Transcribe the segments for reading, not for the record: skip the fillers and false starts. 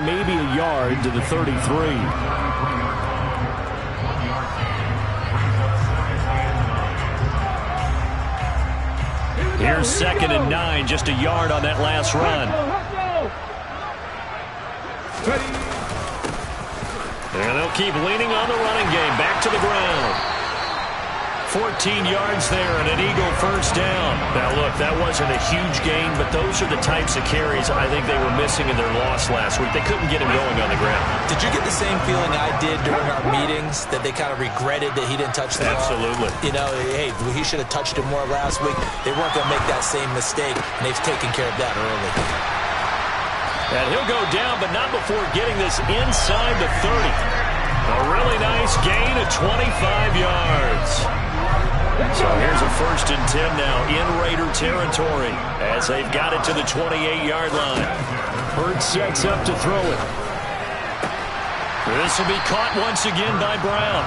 maybe a yard to the 33. Here's 2nd and 9, just a yard on that last run. And they'll keep leaning on the running game. Back to the ground. 14 yards there and an Eagle first down. Now, look, that wasn't a huge gain, but those are the types of carries I think they were missing in their loss last week. They couldn't get him going on the ground. Did you get the same feeling I did during our meetings, that they kind of regretted that he didn't touch the ball? Absolutely. You know, hey, he should have touched it more last week. They weren't going to make that same mistake, and they've taken care of that early. And he'll go down, but not before getting this inside the 30. A really nice gain of 25 yards. So here's a 1st and 10 now in Raider territory as they've got it to the 28-yard line. Hurts sets up to throw it. This will be caught once again by Brown.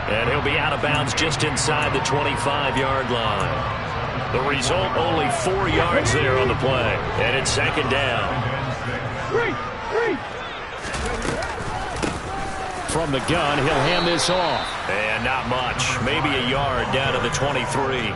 And he'll be out of bounds just inside the 25-yard line. The result, only 4 yards there on the play. And it's 2nd down. From the gun, he'll hand this off. And not much. Maybe a yard down to the 23.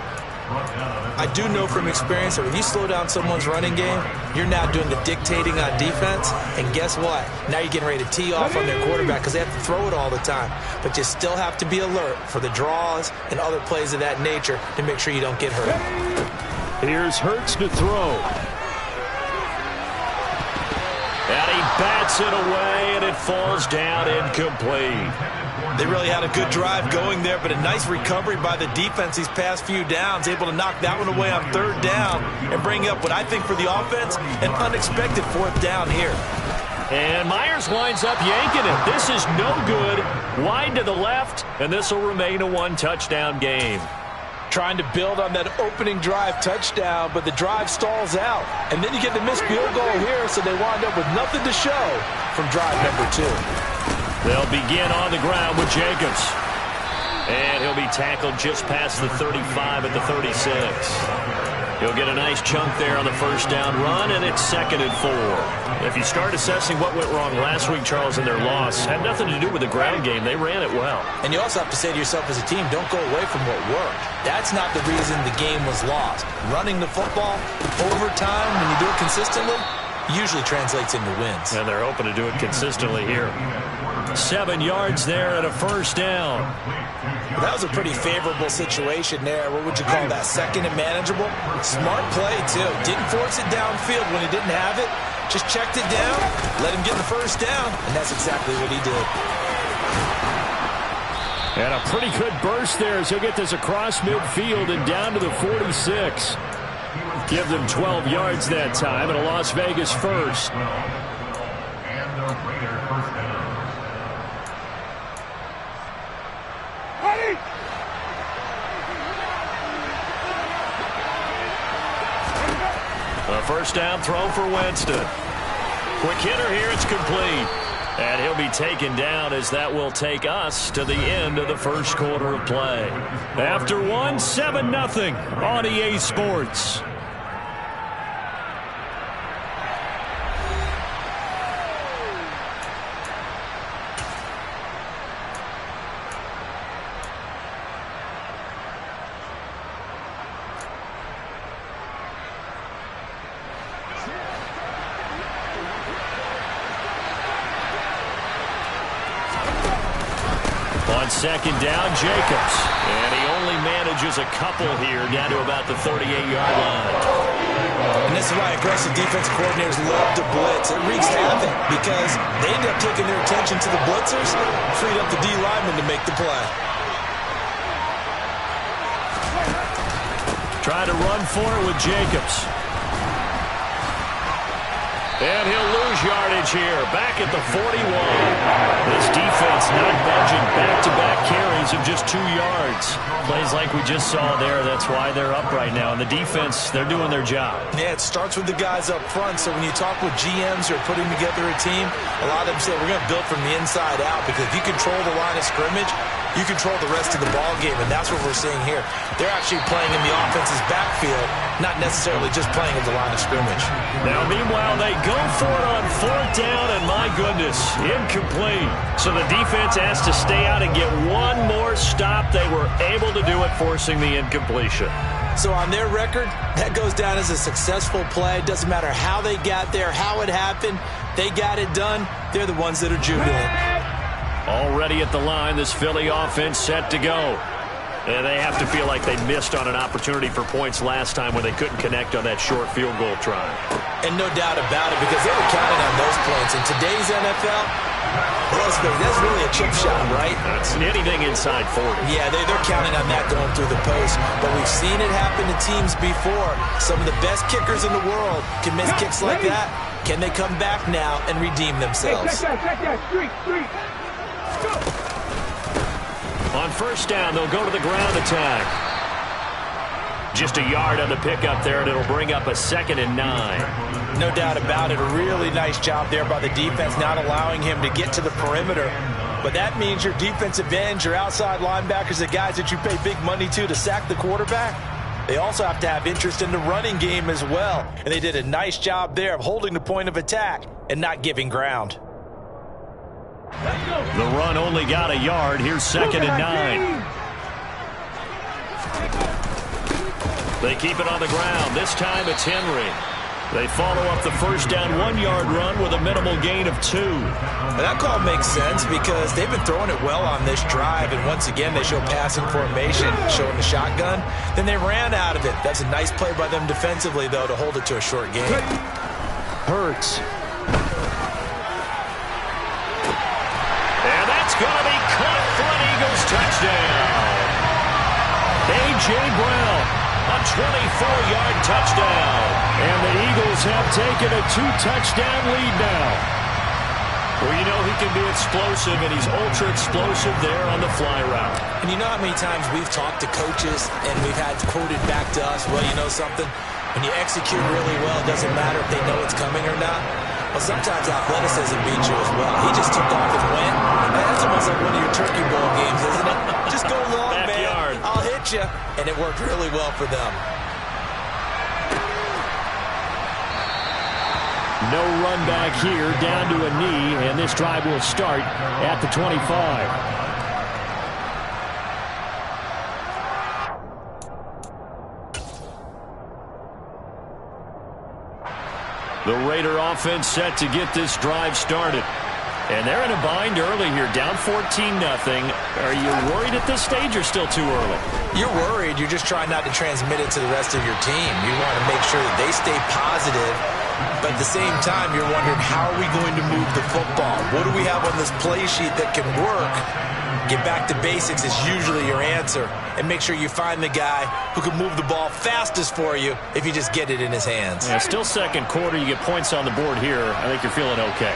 I do know from experience that when you slow down someone's running game, you're now doing the dictating on defense. And guess what? Now you're getting ready to tee off on their quarterback because they have to throw it all the time. But you still have to be alert for the draws and other plays of that nature to make sure you don't get hurt. Here's Hurts to throw. And he bats it away, and it falls down incomplete. They really had a good drive going there, but a nice recovery by the defense these past few downs, able to knock that one away on 3rd down and bring up what I think for the offense, an unexpected 4th down here. And Myers winds up yanking it. This is no good. Wide to the left, and this will remain a 1-touchdown game. Trying to build on that opening drive touchdown, but the drive stalls out. And then you get the missed field goal here, so they wind up with nothing to show from drive number 2. They'll begin on the ground with Jacobs. And he'll be tackled just past the 35 at the 36. He'll get a nice chunk there on the 1st down run, and it's 2nd and 4. If you start assessing what went wrong last week, Charles, in their loss, had nothing to do with the ground game. They ran it well. And you also have to say to yourself as a team, don't go away from what worked. That's not the reason the game was lost. Running the football over time, when you do it consistently, usually translates into wins. And they're hoping to do it consistently here. 7 yards there and a 1st down. Well, that was a pretty favorable situation there. What would you call that? 2nd and manageable? Smart play, too. Didn't force it downfield when he didn't have it. Just checked it down, let him get the 1st down, and that's exactly what he did. And a pretty good burst there as he'll get this across midfield and down to the 46. Give them 12 yards that time and a Las Vegas 1st. A 1st down throw for Winston. Quick hitter here, it's complete. And he'll be taken down as that will take us to the end of the 1st quarter of play. After 1, 7-0 on EA Sports. On 2nd down, Jacobs. And he only manages a couple here down to about the 38-yard line. And this is why aggressive defense coordinators love to blitz. It wreaks havoc because they end up taking their attention to the blitzers, freed up the D lineman to make the play. Try to run for it with Jacobs. And he'll lose yardage here, back at the 41. This defense not budging, back-to-back carries of just 2 yards. Plays like we just saw there, that's why they're up right now. And the defense, they're doing their job. Yeah, it starts with the guys up front. So when you talk with GMs who are putting together a team, a lot of them say we're going to build from the inside out because if you control the line of scrimmage, you control the rest of the ball game, and that's what we're seeing here. They're actually playing in the offense's backfield, not necessarily just playing at the line of scrimmage. Now, meanwhile, they go for it on 4th down, and my goodness, incomplete. So the defense has to stay out and get one more stop. They were able to do it, forcing the incompletion. So on their record, that goes down as a successful play. Doesn't matter how they got there, how it happened. They got it done. They're the ones that are jubilant. Already at the line, this Philly offense set to go. And they have to feel like they missed on an opportunity for points last time when they couldn't connect on that short field goal try. And no doubt about it, because they were counting on those points. In today's NFL, that's really a chip shot, right? That's anything inside 40. Yeah, they're counting on that going through the post. But we've seen it happen to teams before. Some of the best kickers in the world can miss kicks like that. Can they come back now and redeem themselves? On 1st down, they'll go to the ground attack. Just a yard on the pickup there, and it'll bring up a 2nd and 9. No doubt about it. A really nice job there by the defense, not allowing him to get to the perimeter. But that means your defensive ends, your outside linebackers, the guys that you pay big money to sack the quarterback, they also have to have interest in the running game as well. And they did a nice job there of holding the point of attack and not giving ground. The run only got a yard. Here's 2nd and 9. They keep it on the ground. This time it's Henry. They follow up the 1st down 1-yard run with a minimal gain of 2. And that call makes sense because they've been throwing it well on this drive. And once again, they show passing formation, showing the shotgun. Then they ran out of it. That's a nice play by them defensively, though, to hold it to a short gain. Hurts. Going to be caught for an Eagles touchdown. A.J. Brown, a 24-yard touchdown. And the Eagles have taken a 2-touchdown lead now. Well, you know he can be explosive, and he's ultra-explosive there on the fly route. And you know how many times we've talked to coaches, and we've had quoted back to us, well, you know something? When you execute really well, it doesn't matter if they know it's coming or not. Well, sometimes athleticism beats you as well. He just took off and went. That's almost like one of your turkey bowl games, isn't it? Just go long, Backyard. Man. I'll hit you. And it worked really well for them. No run back here, down to a knee, and this drive will start at the 25. The Raider offense set to get this drive started. And they're in a bind early here, down 14-0. Are you worried at this stage or still too early? You're worried. You're just trying not to transmit it to the rest of your team. You want to make sure that they stay positive. But at the same time, you're wondering, how are we going to move the football? What do we have on this play sheet that can work? Get back to basics is usually your answer. And make sure you find the guy who can move the ball fastest for you if you just get it in his hands. Yeah, still 2nd quarter. You get points on the board here. I think you're feeling okay.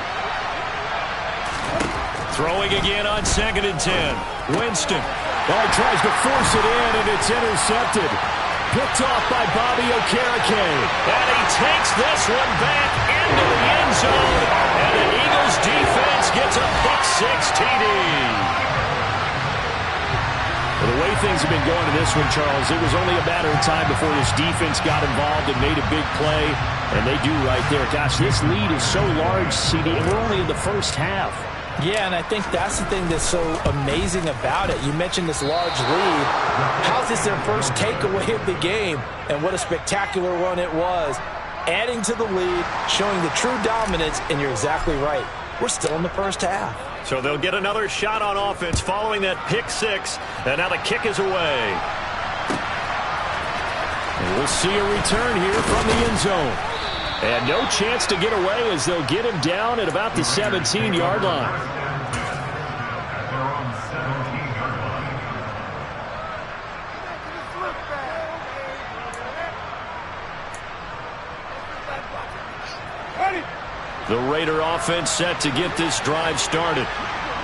Throwing again on 2nd and 10. Winston. Oh, he tries to force it in, and it's intercepted. Picked off by Bobby Okereke. And he takes this one back into the end zone. And the Eagles defense gets a pick-6 TD. Well, the way things have been going in this one, Charles, it was only a matter of time before this defense got involved and made a big play. And they do right there. Gosh, this lead is so large, CD, and we're only in the 1st half. Yeah, and I think that's the thing that's so amazing about it. You mentioned this large lead. How's this their first takeaway of the game? And what a spectacular one it was. Adding to the lead, showing the true dominance, and you're exactly right. We're still in the 1st half. So they'll get another shot on offense following that pick-6, and now the kick is away. And we'll see a return here from the end zone. And no chance to get away as they'll get him down at about the 17-yard line. The Raider offense set to get this drive started.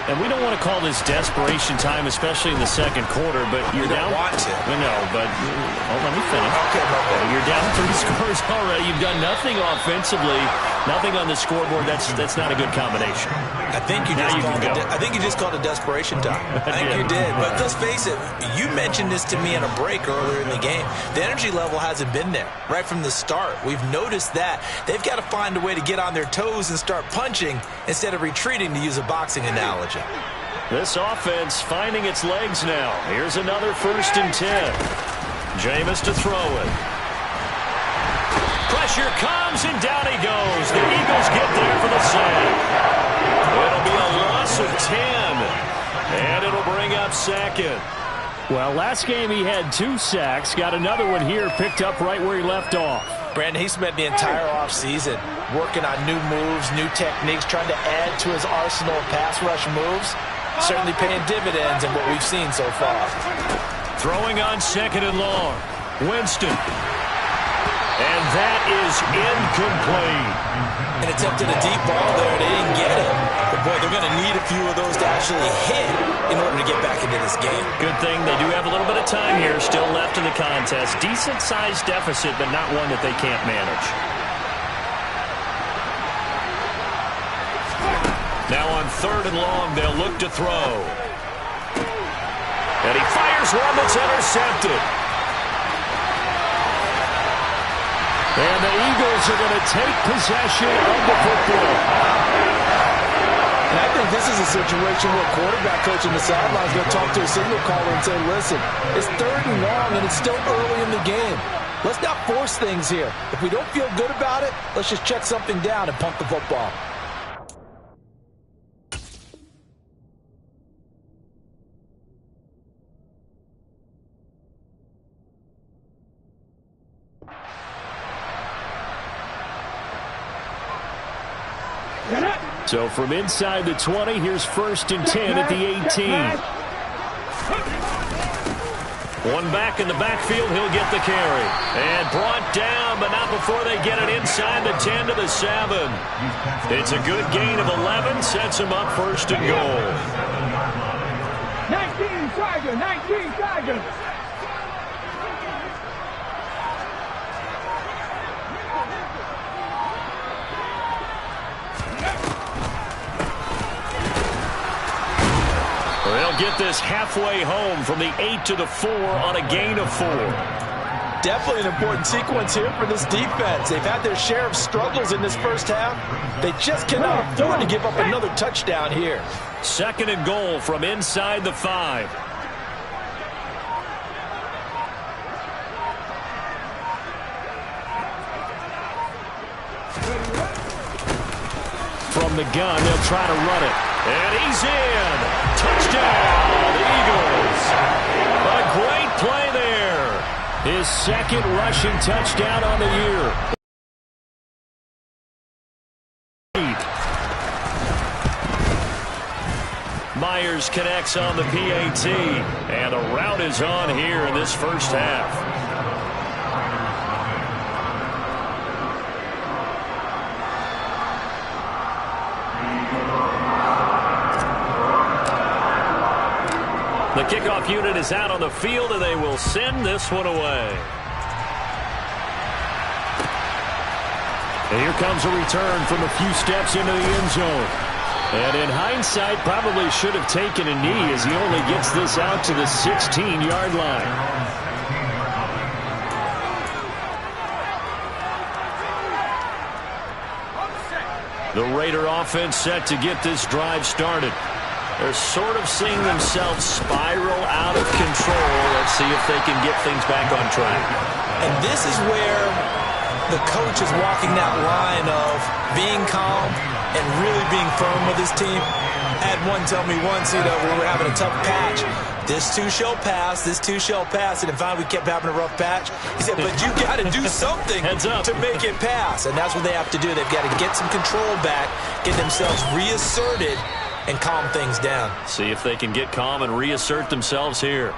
And we don't want to call this desperation time, especially in the second quarter, but you're down. You don't want to. No, but let me finish. Okay, okay. You're down 3 scores already. You've done nothing offensively, nothing on the scoreboard. That's not a good combination. I think you just called it desperation time. I think you did. But let's face it, you mentioned this to me in a break earlier in the game. The energy level hasn't been there right from the start. We've noticed that. They've got to find a way to get on their toes and start punching instead of retreating, to use a boxing analogy. This offense finding its legs now. Here's another 1st and 10. Jameis to throw it. Pressure comes, and down he goes. The Eagles get there for the sack. It'll be a loss of 10, and it'll bring up 2nd. Well, last game he had 2 sacks. Got another one here, picked up right where he left off. Brandon, he spent the entire offseason working on new moves, new techniques, trying to add to his arsenal of pass rush moves. Certainly paying dividends in what we've seen so far. Throwing on 2nd and long. Winston. And that is incomplete. And attempted a deep ball there. They didn't get it. But, boy, they're going to need a few of those to actually hit in order to get back into this game. Good thing they do have a little bit of time here still left in the contest. Decent-sized deficit, but not one that they can't manage. Now on 3rd and long, they'll look to throw. And he fires one that's intercepted. And the Eagles are going to take possession of the football. And I think this is a situation where quarterback coach in the sideline is going to talk to a signal caller and say, listen, it's 3rd and long and it's still early in the game. Let's not force things here. If we don't feel good about it, let's just check something down and punt the football. So from inside the 20, here's 1st and 10 at the 18. One back in the backfield, he'll get the carry. And brought down, but not before they get it inside the 10 to the 7. It's a good gain of 11, sets him up 1st and goal. 19 Tigers. They'll get this halfway home from the 8 to the 4 on a gain of 4. Definitely an important sequence here for this defense. They've had their share of struggles in this first half. They just cannot afford to give up another touchdown here. 2nd and goal from inside the 5. From the gun, they'll try to run it. And he's in. Touchdown, Eagles. A great play there. His 2nd rushing touchdown on the year. Myers connects on the PAT. And the rout is on here in this first half. The kickoff unit is out on the field, and they will send this one away. And here comes a return from a few steps into the end zone. And in hindsight, probably should have taken a knee as he only gets this out to the 16-yard line. The Raider offense set to get this drive started. They're sort of seeing themselves spiral out of control. Let's see if they can get things back on track. And this is where the coach is walking that line of being calm and really being firm with his team. I had one tell me once, we were having a tough patch. This too shall pass, this too shall pass. And finally we kept having a rough patch. He said, but you got to do something to make it pass. And that's what they have to do. They've got to get some control back, get themselves reasserted, and calm things down. See if they can get calm and reassert themselves here.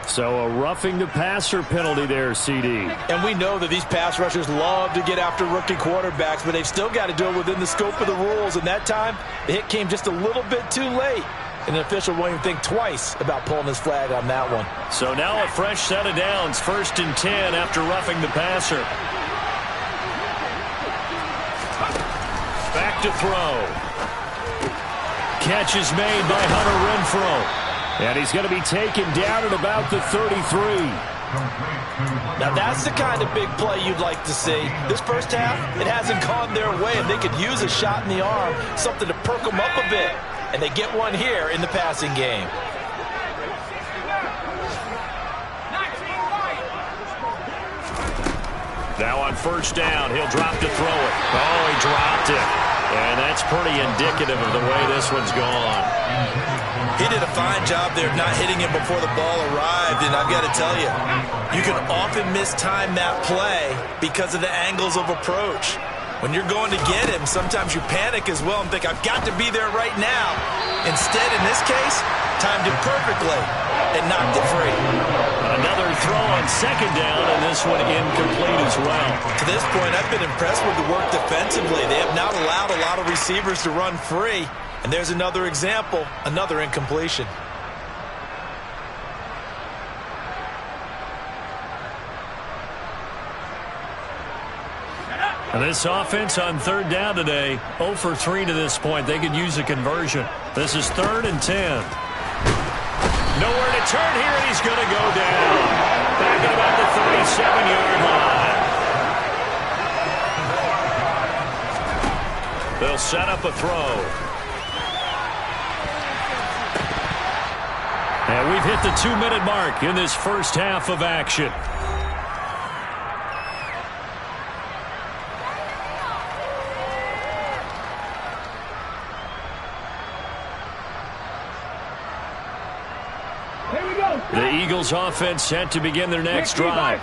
So a roughing the passer penalty there, CD. And we know that these pass rushers love to get after rookie quarterbacks, but they've still got to do it within the scope of the rules. And that time, the hit came just a little bit too late. And the official won't even think twice about pulling his flag on that one. So now a fresh set of downs, 1st and 10 after roughing the passer. Back to throw. Catch is made by Hunter Renfrow. And he's going to be taken down at about the 33. Now that's the kind of big play you'd like to see. This first half, it hasn't gone their way, and they could use a shot in the arm, something to perk them up a bit. And they get one here in the passing game. Now on 1st down, he'll drop to throw it. Oh, he dropped it. And that's pretty indicative of the way this one's gone. He did a fine job there of not hitting it before the ball arrived, and I've got to tell you, you can often mistime that play because of the angles of approach. When you're going to get him, sometimes you panic as well and think, I've got to be there right now. Instead, in this case, timed it perfectly and knocked it free. Another throw on 2nd down, and this one incomplete as well. To this point, I've been impressed with the work defensively. They have not allowed a lot of receivers to run free. And there's another example, another incompletion. And this offense on 3rd down today, 0 for 3 to this point. They could use a conversion. This is 3rd and 10. Nowhere to turn here, and he's going to go down. Back at about the 37-yard line. They'll set up a throw. And we've hit the 2-minute mark in this first half of action. The Eagles offense set to begin their next drive.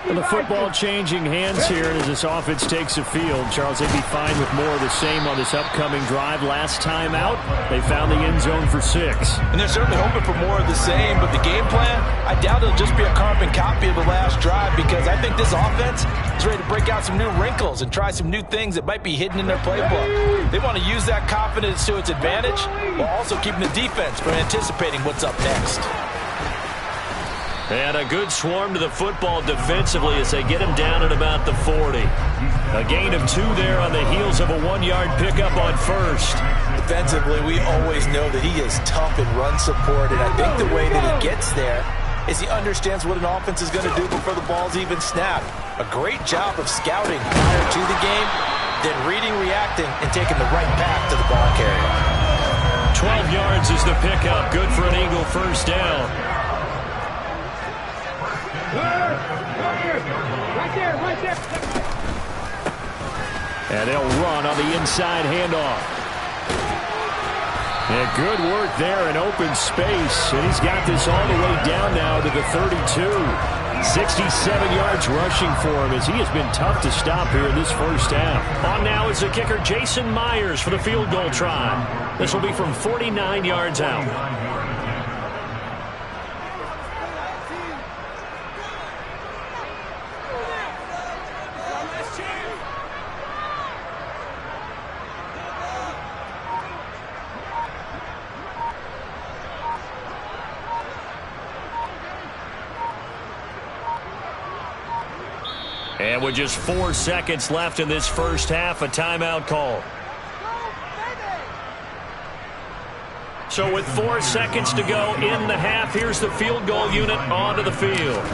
And the football changing hands here as this offense takes the field. Charles, they'd be fine with more of the same on this upcoming drive. Last time out, they found the end zone for 6. And they're certainly hoping for more of the same, but the game plan, I doubt it'll just be a carbon copy of the last drive, because I think this offense is ready to break out some new wrinkles and try some new things that might be hidden in their playbook. They want to use that confidence to its advantage while also keeping the defense from anticipating what's up next. And a good swarm to the football defensively as they get him down at about the 40. A gain of 2 there on the heels of a 1-yard pickup on 1st. Defensively, we always know that he is tough in run support, and I think the way that he gets there is he understands what an offense is going to do before the ball's even snapped. A great job of scouting prior to the game, then reading, reacting, and taking the right path to the ball carrier. 12 yards is the pickup. Good for an Eagle 1st down. Right there. And they'll run on the inside handoff. And good work there in open space. And he's got this all the way down now to the 32. 67 yards rushing for him as he has been tough to stop here in this first half. On now is the kicker Jason Myers for the field goal try. This will be from 49 yards out. And with just 4 seconds left in this first half, a timeout call. So with 4 seconds to go in the half, here's the field goal unit onto the field.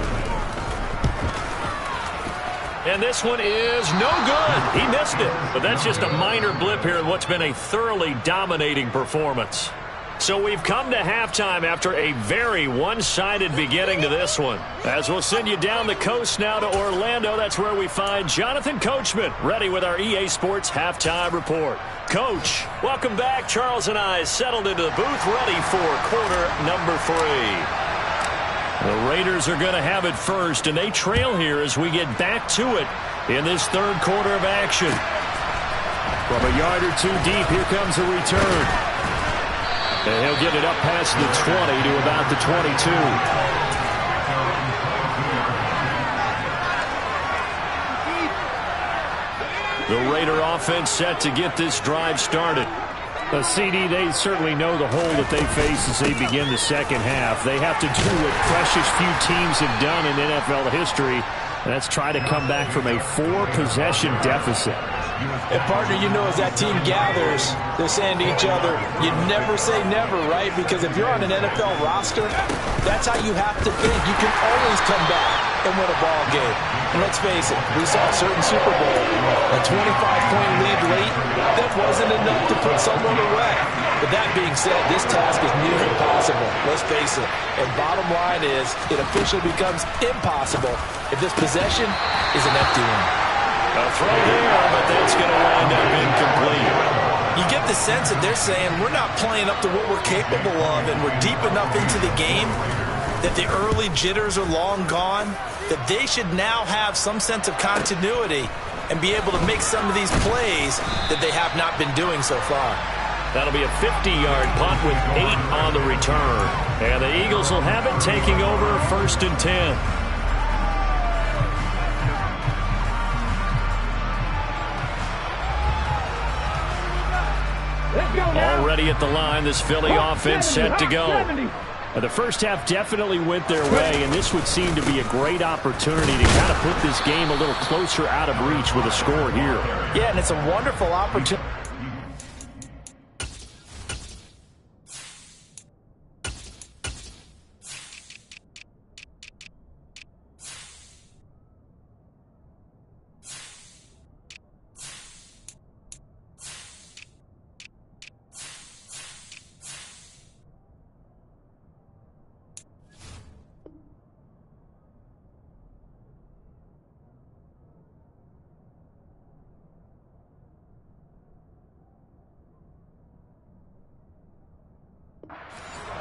And this one is no good. He missed it. But that's just a minor blip here in what's been a thoroughly dominating performance. So we've come to halftime after a very one-sided beginning to this one. As we'll send you down the coast now to Orlando, that's where we find Jonathan Coachman ready with our EA Sports Halftime Report. Coach, welcome back. Charles and I settled into the booth ready for quarter number 3. The Raiders are going to have it first, and they trail here as we get back to it in this third quarter of action. From a yard or 2 deep, here comes a return. And he'll get it up past the 20 to about the 22. The Raider offense set to get this drive started. CD, they certainly know the hole that they face as they begin the second half. They have to do what precious few teams have done in NFL history, and that's try to come back from a 4-possession deficit. And, partner, you know, as that team gathers, they're saying to each other, you never say never, right? Because if you're on an NFL roster, that's how you have to think. You can always come back and win a ball game. And let's face it, we saw a certain Super Bowl, a 25-point lead late, that wasn't enough to put someone away. But that being said, this task is near impossible. Let's face it. And bottom line is, it officially becomes impossible if this possession is an empty one. A throw there, but that's going to wind up incomplete. You get the sense that they're saying we're not playing up to what we're capable of, and we're deep enough into the game that the early jitters are long gone, that they should now have some sense of continuity and be able to make some of these plays that they have not been doing so far. That'll be a 50-yard punt with 8 on the return. And the Eagles will have it, taking over 1st and 10. Already at the line, this Philly offense set to go. The first half definitely went their way, and this would seem to be a great opportunity to kind of put this game a little closer out of reach with a score here. Yeah, and it's a wonderful opportunity.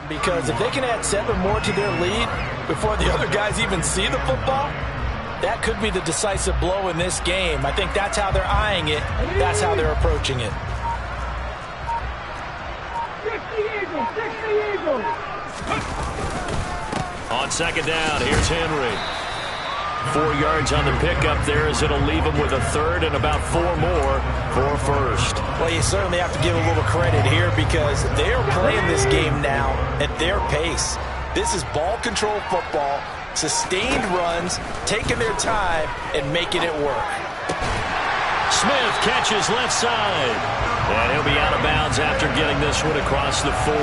Because if they can add 7 more to their lead before the other guys even see the football, that could be the decisive blow in this game. I think that's how they're eyeing it. That's how they're approaching it. 60 Eagles. On second down, here's Henry. 4 yards on the pickup there as it'll leave him with a third and about 4 more for first. Well, you certainly have to give a little credit here because they're playing this game now at their pace. This is ball control football, sustained runs, taking their time and making it work. Smith catches left side. And he'll be out of bounds after getting this one across the 40.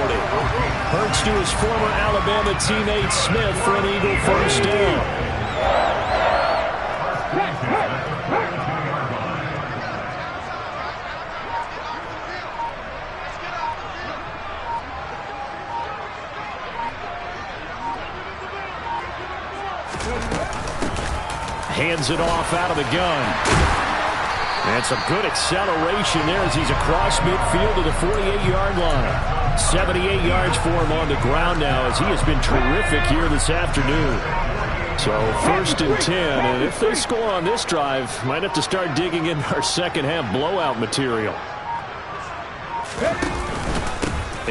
Hurts to his former Alabama teammate Smith for an Eagle first down. Hands it off out of the gun. And some good acceleration there as he's across midfield to the 48-yard line. 78 yards for him on the ground now as he has been terrific here this afternoon. So 1st and 10, and if they score on this drive, might have to start digging in our second half blowout material.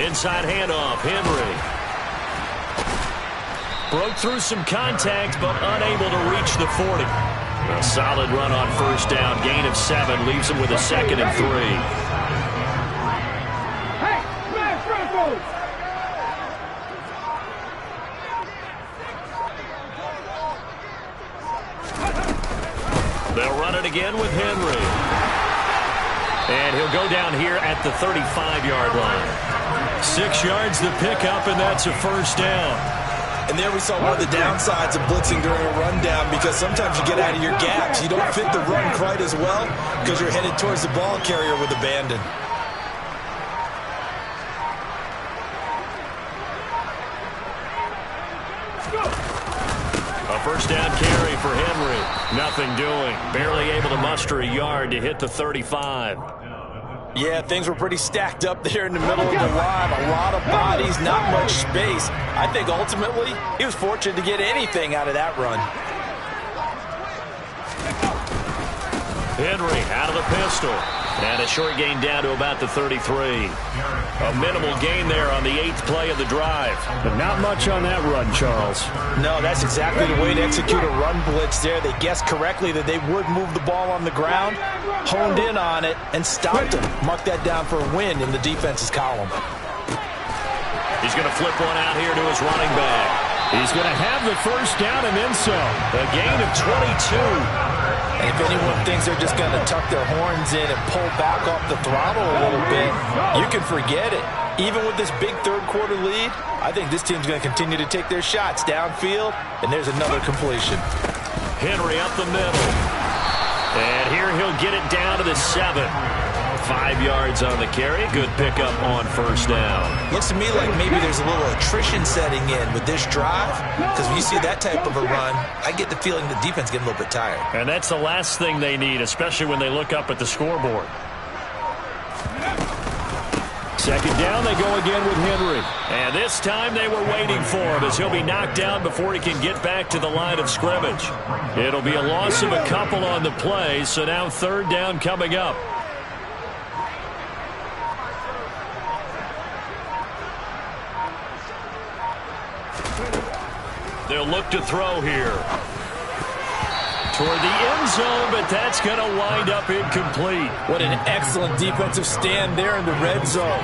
Inside handoff, Henry. Broke through some contact, but unable to reach the 40. A solid run on first down. Gain of 7 leaves him with a 2nd and 3. Hey, smash Broncos! They'll run it again with Henry. And he'll go down here at the 35-yard line. 6 yards the pickup, and that's a first down. And there we saw one of the downsides of blitzing during a rundown because sometimes you get out of your gaps. You don't fit the run quite as well because you're headed towards the ball carrier with abandon. A first down carry for Henry. Nothing doing. Barely able to muster a yard to hit the 35. Yeah, things were pretty stacked up there in the middle of the line. A lot of bodies, not much space. I think ultimately he was fortunate to get anything out of that run. Henry out of the pistol. And a short gain down to about the 33. A minimal gain there on the 8th play of the drive. But not much on that run, Charles. No, that's exactly the way to execute a run blitz there. They guessed correctly that they would move the ball on the ground, honed in on it, and stopped him. Mark that down for a win in the defense's column. He's going to flip one out here to his running back. He's going to have the first down and then some. A gain of 22. And if anyone thinks they're just going to tuck their horns in and pull back off the throttle a little bit, you can forget it. Even with this big third-quarter lead, I think this team's going to continue to take their shots downfield, and there's another completion. Henry up the middle. And here he'll get it down to the 7. 5 yards on the carry. Good pickup on first down. Looks to me like maybe there's a little attrition setting in with this drive, because when you see that type of a run, I get the feeling the defense getting a little bit tired. And that's the last thing they need, especially when they look up at the scoreboard. Second down, they go again with Henry. And this time they were waiting for him as he'll be knocked down before he can get back to the line of scrimmage. It'll be a loss of a couple on the play, so now third down coming up. They'll look to throw here. Toward the end zone, but that's going to wind up incomplete. What an excellent defensive stand there in the red zone.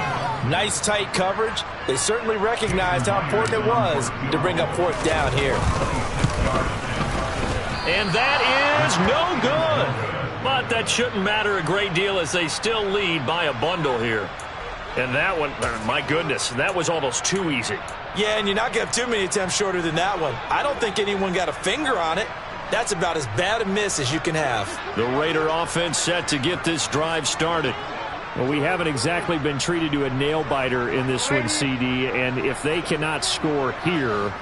Nice tight coverage. They certainly recognized how important it was to bring up fourth down here. And that is no good. But that shouldn't matter a great deal as they still lead by a bundle here. And that one, my goodness, that was almost too easy. Yeah, and you're not going to have too many attempts shorter than that one. I don't think anyone got a finger on it. That's about as bad a miss as you can have. The Raider offense set to get this drive started. Well, we haven't exactly been treated to a nail-biter in this one, CD, and if they cannot score here,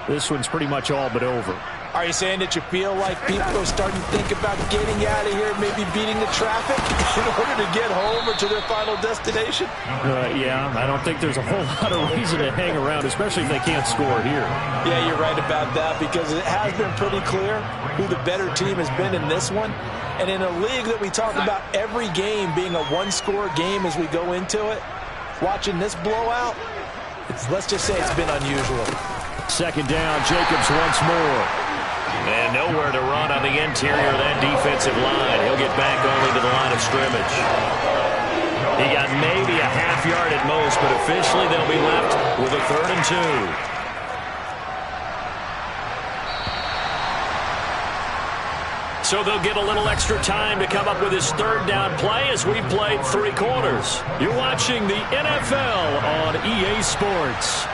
this one's pretty much all but over. Are you saying that you feel like people are starting to think about getting out of here, maybe beating the traffic in order to get home or to their final destination? Yeah, I don't think there's a whole lot of reason to hang around, especially if they can't score here. Yeah, you're right about that because it has been pretty clear who the better team has been in this one. And in a league that we talk about every game being a one-score game as we go into it, watching this blowout, let's just say it's been unusual. Second down, Jacobs once more. And nowhere to run on the interior of that defensive line. He'll get back only to the line of scrimmage. He got maybe a half yard at most, but officially they'll be left with a 3rd and 2. So they'll get a little extra time to come up with his third down play as we've played 3 quarters. You're watching the NFL on EA Sports.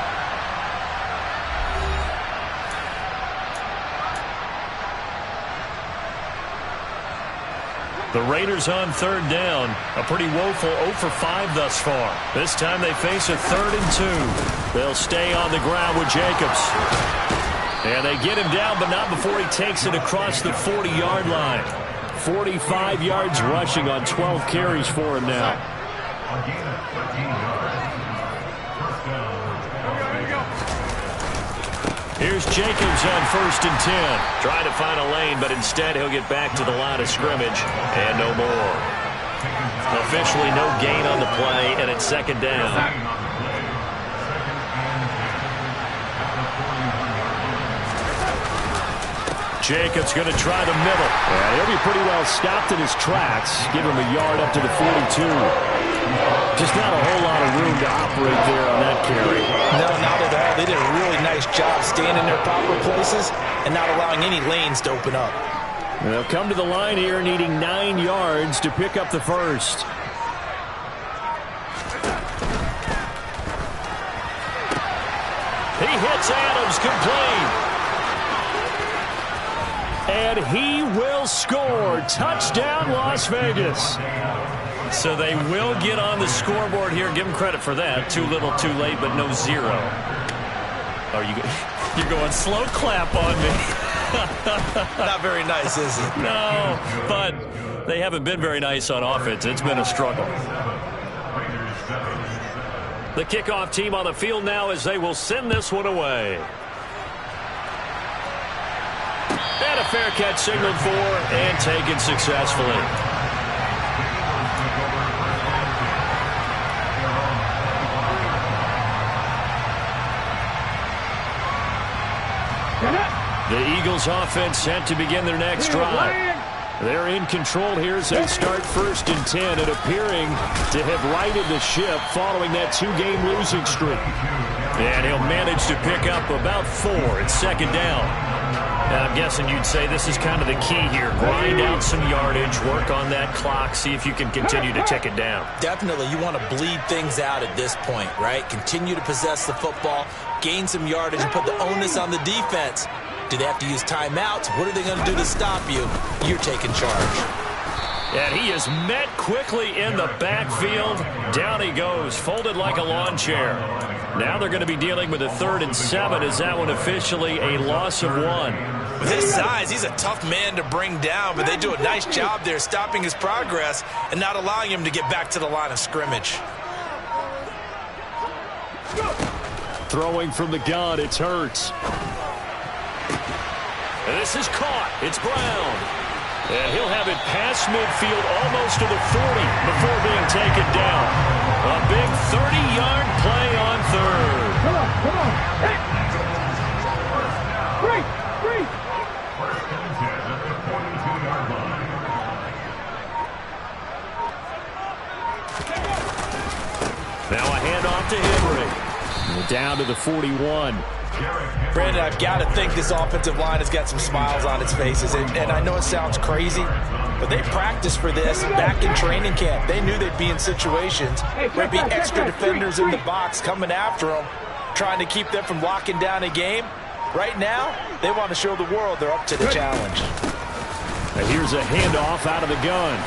The Raiders on third down. A pretty woeful 0 for 5 thus far. This time they face a 3rd and 2. They'll stay on the ground with Jacobs. And they get him down, but not before he takes it across the 40-yard line. 45 yards rushing on 12 carries for him now. Here's Jacobs on 1st and 10. Trying to find a lane, but instead he'll get back to the line of scrimmage and no more. Officially no gain on the play, and it's 2nd down. Jacobs going to try the middle. Yeah, he'll be pretty well stopped in his tracks. Give him a yard up to the 42. Just not a whole lot of room to operate there on that carry. No, not at all. They did a really nice job staying in their proper places and not allowing any lanes to open up. They'll come to the line here needing 9 yards to pick up the first. He hits Adams complete. And he will score. Touchdown, Las Vegas. So they will get on the scoreboard here. Give them credit for that. Too little, too late, but no 0. Oh, you're going slow clap on me. Not very nice, is it? No, but they haven't been very nice on offense. It's been a struggle. The kickoff team on the field now as they will send this one away. And a fair catch signaled for and taken successfully. The Eagles offense set to begin their next drive. They're in control here as they start 1st and 10 and appearing to have righted the ship following that 2-game losing streak. And he'll manage to pick up about 4 at 2nd down. Now, I'm guessing you'd say this is kind of the key here. Grind out some yardage, work on that clock, see if you can continue to tick it down. Definitely, you want to bleed things out at this point, right? Continue to possess the football, gain some yardage, and put the onus on the defense. Do they have to use timeouts? What are they going to do to stop you? You're taking charge. And he is met quickly in the backfield. Down he goes, folded like a lawn chair. Now they're going to be dealing with a 3rd and 7. Is that one officially a loss of 1? With his size, he's a tough man to bring down, but they do a nice job there stopping his progress and not allowing him to get back to the line of scrimmage. Throwing from the gun, it's Hurts. And this is caught. It's Brown. And he'll have it past midfield almost to the 40 before being taken down. A big 30-yard play on 3rd. Come on. Hey. Break. Now a handoff to Henry. Down to the 41. Brandon, I've got to think this offensive line has got some smiles on its faces. And I know it sounds crazy, but they practiced for this back in training camp. They knew they'd be in situations where there'd be extra defenders in the box coming after them, trying to keep them from locking down a game. Right now, they want to show the world they're up to the challenge. And here's a handoff out of the gun.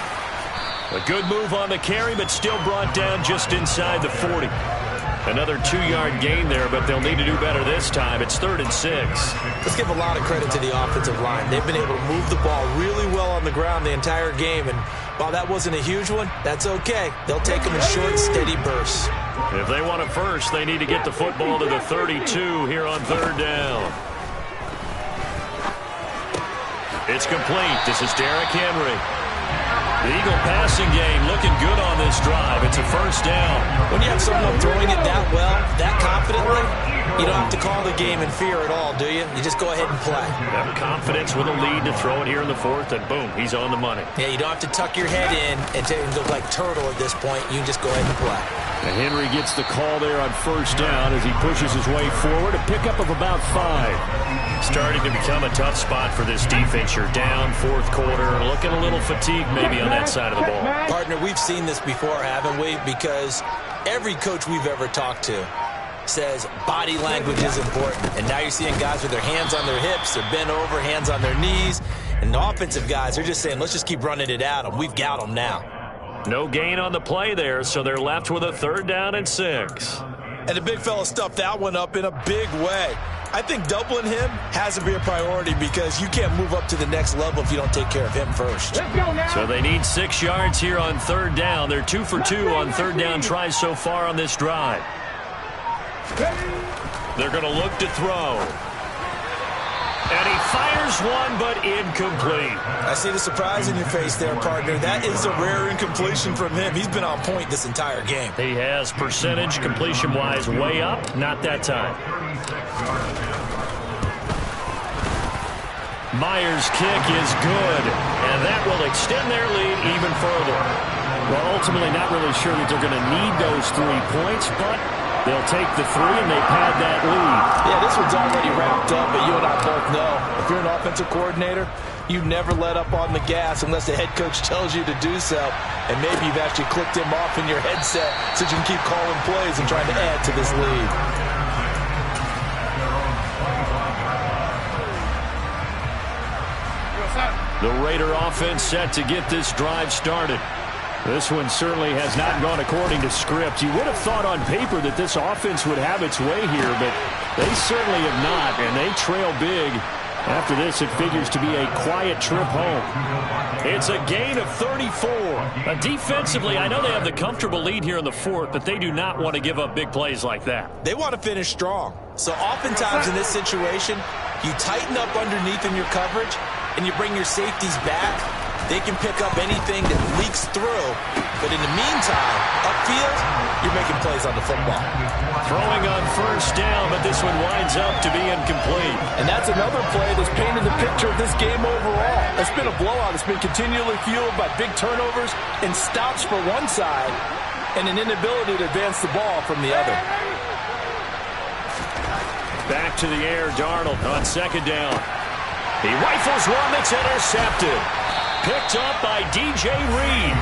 A good move on the carry, but still brought down just inside the 40. Another 2-yard gain there, but they'll need to do better this time. It's 3rd and 6. Let's give a lot of credit to the offensive line. They've been able to move the ball really well on the ground the entire game, and while that wasn't a huge one, that's okay. They'll take them in short, steady bursts. If they want it first, they need to get the football to the 32 here on 3rd down. It's complete. This is Derrick Henry. The Eagle passing game looking good on this drive. It's a 1st down. When you have someone throwing it that well, that confidently, you don't have to call the game in fear at all, do you? You just go ahead and play. Have confidence with a lead to throw it here in the 4th, and boom, he's on the money. Yeah, you don't have to tuck your head in and look like turtle at this point. You can just go ahead and play. And Henry gets the call there on 1st down as he pushes his way forward. A pickup of about 5. Starting to become a tough spot for this defense. You're down 4th quarter, looking a little fatigued maybe on that side of the ball. Partner, we've seen this before, haven't we? Because every coach we've ever talked to says body language is important. And now you're seeing guys with their hands on their hips, they're bent over, hands on their knees. And the offensive guys are just saying, let's just keep running it at them. We've got them now. No gain on the play there, so they're left with a 3rd down and 6. And the big fella stuffed that one up in a big way. I think doubling him has to be a priority because you can't move up to the next level if you don't take care of him first. Let's go now. So they need 6 yards here on 3rd down. They're 2 for 2 on 3rd down tries so far on this drive. They're going to look to throw. And he fires one, but incomplete. I see the surprise in your face there, partner. That is a rare incompletion from him. He's been on point this entire game. He has percentage completion-wise way up. Not that time. Myers' kick is good, and that will extend their lead even further. Well, ultimately not really sure that they're going to need those 3 points, but they'll take the 3 and they pad that lead. Yeah, this one's already wrapped up, but you and I both know if you're an offensive coordinator, you never let up on the gas unless the head coach tells you to do so. And maybe you've actually clicked him off in your headset so you can keep calling plays and trying to add to this lead. The Raider offense set to get this drive started. This one certainly has not gone according to script. You would have thought on paper that this offense would have its way here, but they certainly have not, and they trail big. After this, it figures to be a quiet trip home. It's a gain of 34. Defensively, I know they have the comfortable lead here in the 4th, but they do not want to give up big plays like that. They want to finish strong. So oftentimes in this situation, you tighten up underneath in your coverage, and you bring your safeties back They can pick up anything that leaks through, but in the meantime, upfield, you're making plays on the football. Throwing on first down, but this one winds up to be incomplete. And that's another play that's painted the picture of this game overall. It's been a blowout. It's been continually fueled by big turnovers and stops for one side and an inability to advance the ball from the other. Back to the air, Darnold on second down. He rifles one that's intercepted. Picked up by DJ Reed.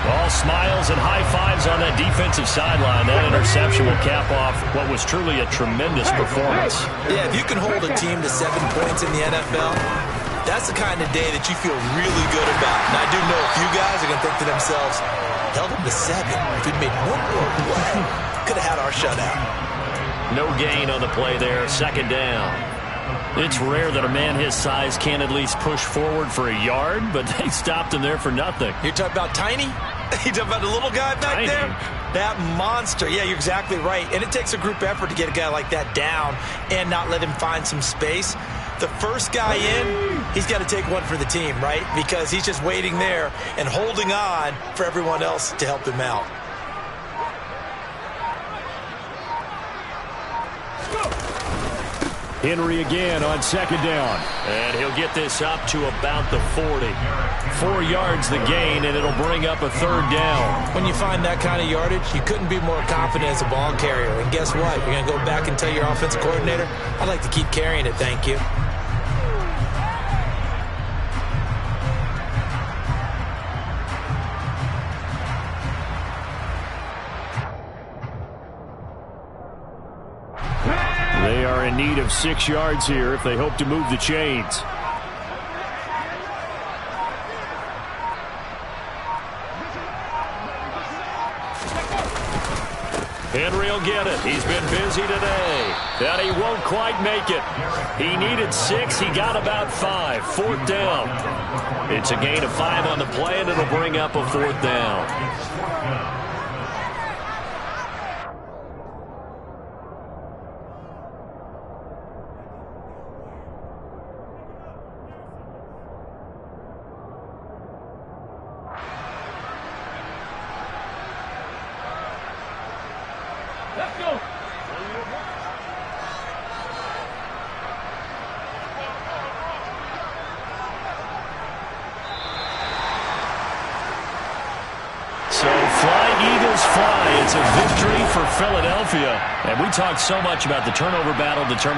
All smiles and high fives on that defensive sideline. That interception will cap off what was truly a tremendous performance. Yeah, if you can hold a team to 7 points in the NFL, that's the kind of day that you feel really good about. And I do know a few guys are going to think to themselves, held them to 7. If we'd made one more play, could have had our shutout. No gain on the play there. Second down. It's rare that a man his size can't at least push forward for a yard, but they stopped him there for nothing. You're talking about Tiny? You talking about the little guy back Tiny. there? That monster. Yeah, you're exactly right. And it takes a group effort to get a guy like that down and not let him find some space. The first guy in, he's got to take one for the team, right? Because he's just waiting there and holding on for everyone else to help him out. Henry again on second down. And he'll get this up to about the 40. 4 yards the gain, and it'll bring up a third down. When you find that kind of yardage, you couldn't be more confident as a ball carrier. And guess what? You're going to go back and tell your offensive coordinator, I'd like to keep carrying it, thank you. They are in need of 6 yards here if they hope to move the chains. Henry will get it. He's been busy today. And he won't quite make it. He needed 6. He got about 5. Fourth down. It's a gain of 5 on the play, and it'll bring up a fourth down. Let's go. So fly, Eagles, fly. It's a victory for Philadelphia. And we talked so much about the turnover battle determining